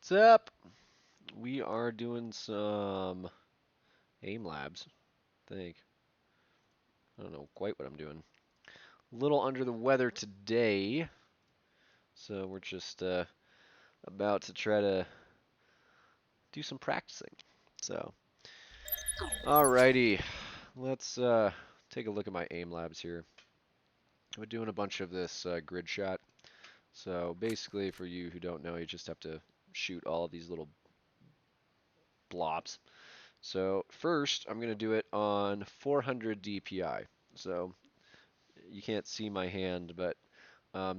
What's up? We are doing some aim labs, I think. I don't know quite what I'm doing. A little under the weather today, so we're just about to try to do some practicing. So, alrighty, let's take a look at my aim labs here. We're doing a bunch of this grid shot. So basically, for you who don't know, you just have to shoot all of these little blobs. So first, I'm going to do it on 400 DPI. So you can't see my hand, but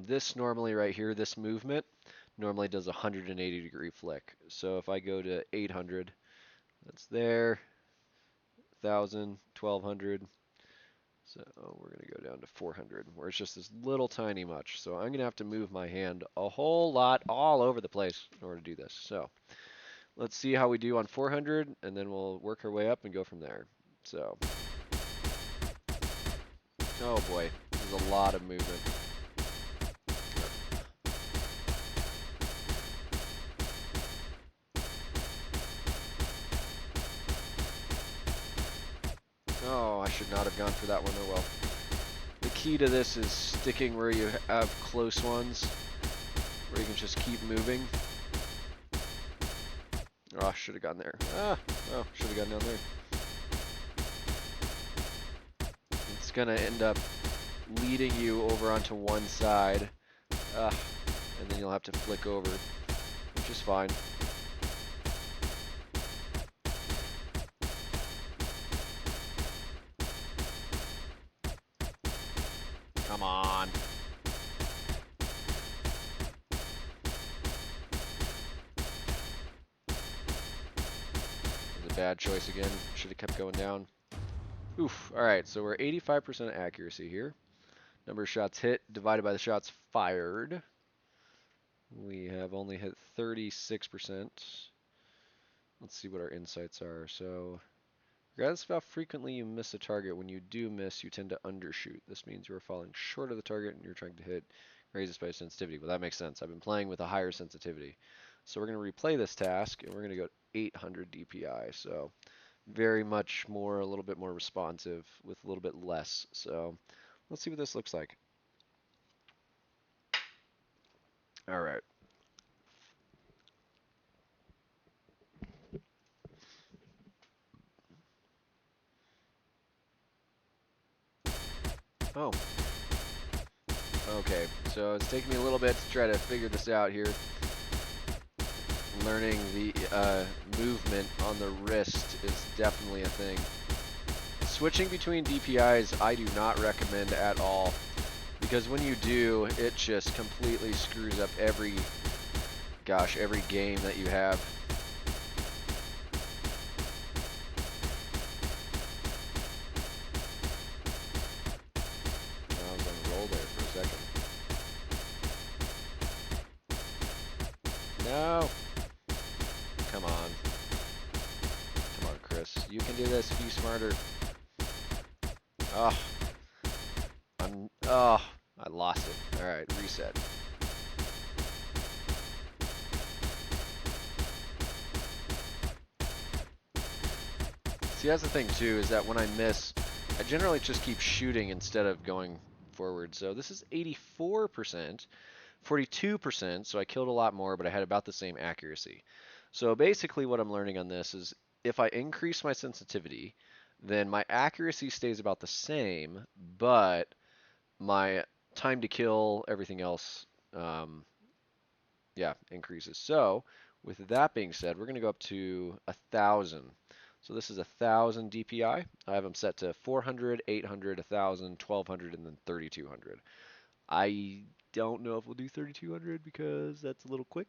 this normally right here, this movement, normally does a 180-degree flick. So if I go to 800, that's there, 1,000, 1,200. So we're going to go down to 400, where it's just this little tiny much. So I'm going to have to move my hand a whole lot all over the place in order to do this. So let's see how we do on 400, and then we'll work our way up and go from there. So, oh boy, this is a lot of movement. Oh, I should not have gone for that one. Oh well. The key to this is sticking where you have close ones, where you can just keep moving. Oh, I should have gone there. Oh, should have gone down there. It's gonna end up leading you over onto one side, and then you'll have to flick over, which is fine. Come on. It was a bad choice again. Should have kept going down. Oof. Alright, so we're 85% accuracy here. Number of shots hit divided by the shots fired. We have only hit 36%. Let's see what our insights are. So, regardless of how frequently you miss a target, when you do miss, you tend to undershoot. This means you are falling short of the target and you're trying to hit raises by sensitivity. Well, that makes sense. I've been playing with a higher sensitivity. So we're going to replay this task, and we're going to go 800 DPI. So very much more, a little bit more responsive with a little bit less. So let's see what this looks like. All right. Oh. Okay, so it's taking me a little bit to try to figure this out here. Learning the movement on the wrist is definitely a thing. Switching between DPIs I do not recommend at all, because when you do, it just completely screws up every game that you have. I was on a roll there for a second. No! Come on. Come on, Chris. You can do this. Be smarter. Oh. I lost it. Alright, reset. See, that's the thing too, is that when I miss, I generally just keep shooting instead of going forward. So this is 84%, 42%, so I killed a lot more, but I had about the same accuracy. So basically what I'm learning on this is if I increase my sensitivity, then my accuracy stays about the same, but my time to kill, everything else, yeah, increases. So with that being said, we're going to go up to 1,000. So this is 1,000 DPI. I have them set to 400, 800, 1,000, 1,200, and then 3,200. I don't know if we'll do 3,200 because that's a little quick.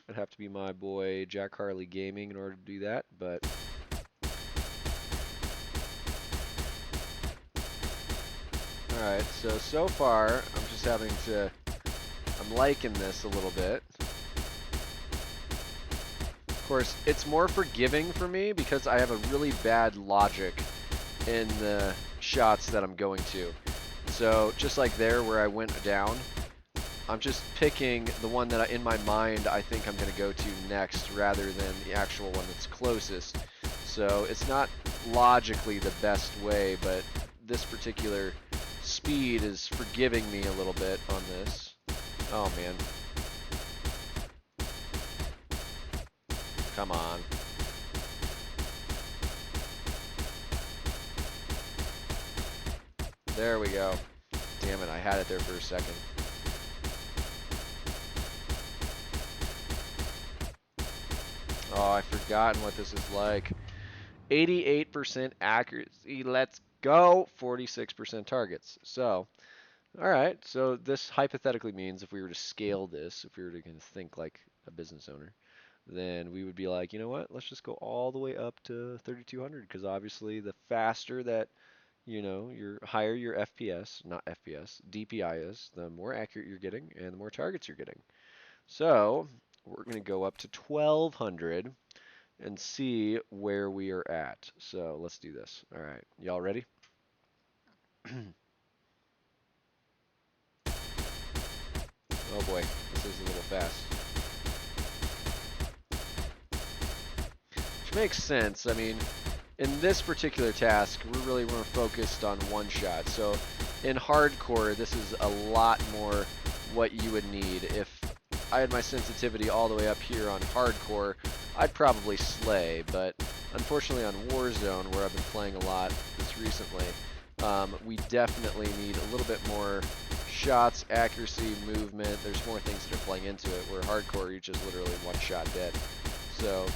It'd have to be my boy Jack Harley Gaming in order to do that, but alright, so far I'm just having to, I'm liking this a little bit. Of course, it's more forgiving for me because I have a really bad logic in the shots that I'm going to. So just like there where I went down, I'm just picking the one that in my mind I think I'm going to go to next rather than the actual one that's closest. So it's not logically the best way, but this particular speed is forgiving me a little bit on this. Oh man. Come on. There we go. Damn it, I had it there for a second. Oh, I've forgotten what this is like. 88% accuracy, let's go. 46% targets. So, alright, so this hypothetically means if we were to scale this, if we were to think like a business owner, then we would be like, you know what, let's just go all the way up to 3200, because obviously the faster that, you know, your higher your FPS, not FPS, DPI is, the more accurate you're getting and the more targets you're getting. So, we're going to go up to 1200 and see where we are at. So let's do this. All right, y'all ready? Oh boy, this is a little fast. Which makes sense. I mean, in this particular task, we're really more focused on one shot. So in hardcore, this is a lot more what you would need. If I had my sensitivity all the way up here on hardcore, I'd probably slay. But unfortunately on Warzone, where I've been playing a lot this recently, we definitely need a little bit more shots, accuracy, movement. There's more things that are playing into it, where hardcore, you're just literally one shot dead. So,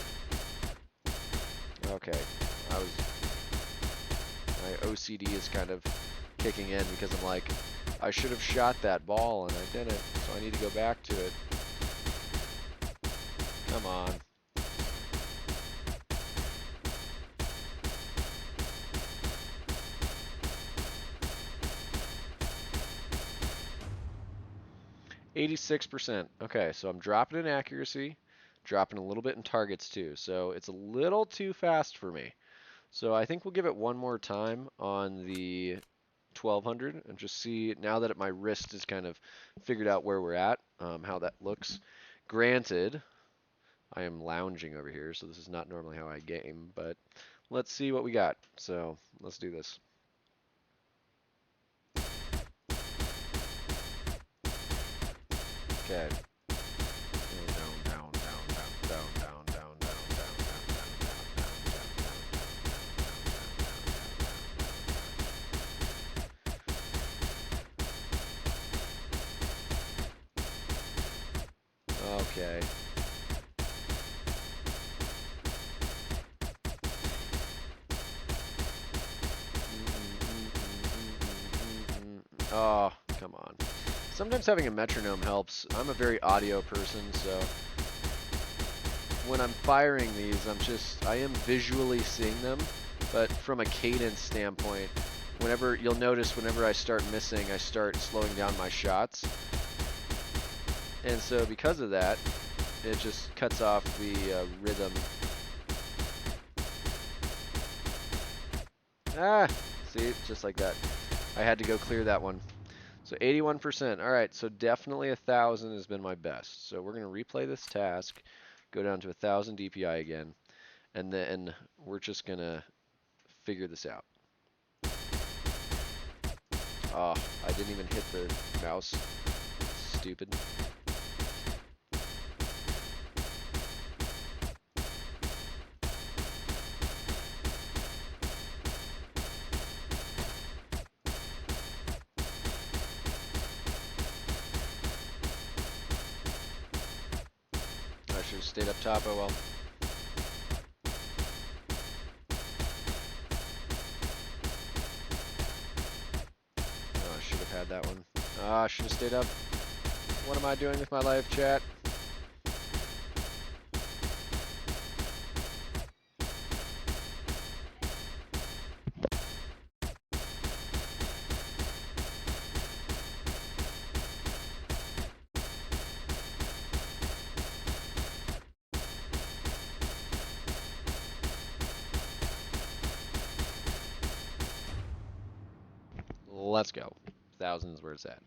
okay, my OCD is kind of kicking in because I'm like, I should have shot that ball and I didn't, so I need to go back to it. Come on. %. Okay, so I'm dropping in accuracy, dropping a little bit in targets too. So it's a little too fast for me. So I think we'll give it one more time on the 1200 and just see, now that my wrist is kind of figured out where we're at, how that looks. Granted, I am lounging over here, so this is not normally how I game, but let's see what we got. So let's do this. Okay. Okay. Oh, come on. Sometimes having a metronome helps. I'm a very audio person, so when I'm firing these, I am visually seeing them, but from a cadence standpoint, you'll notice whenever I start missing, I start slowing down my shots. And so because of that, it just cuts off the rhythm. Ah, see, just like that. I had to go clear that one. So 81%. All right, so definitely 1,000 has been my best. So we're going to replay this task, go down to 1,000 DPI again, and then we're just going to figure this out. Oh, I didn't even hit the mouse. Stupid. I should have stayed up top, oh well. Oh, I should have had that one. Ah, I should have stayed up. What am I doing with my life, chat? Let's go. 1,000 is where it's at.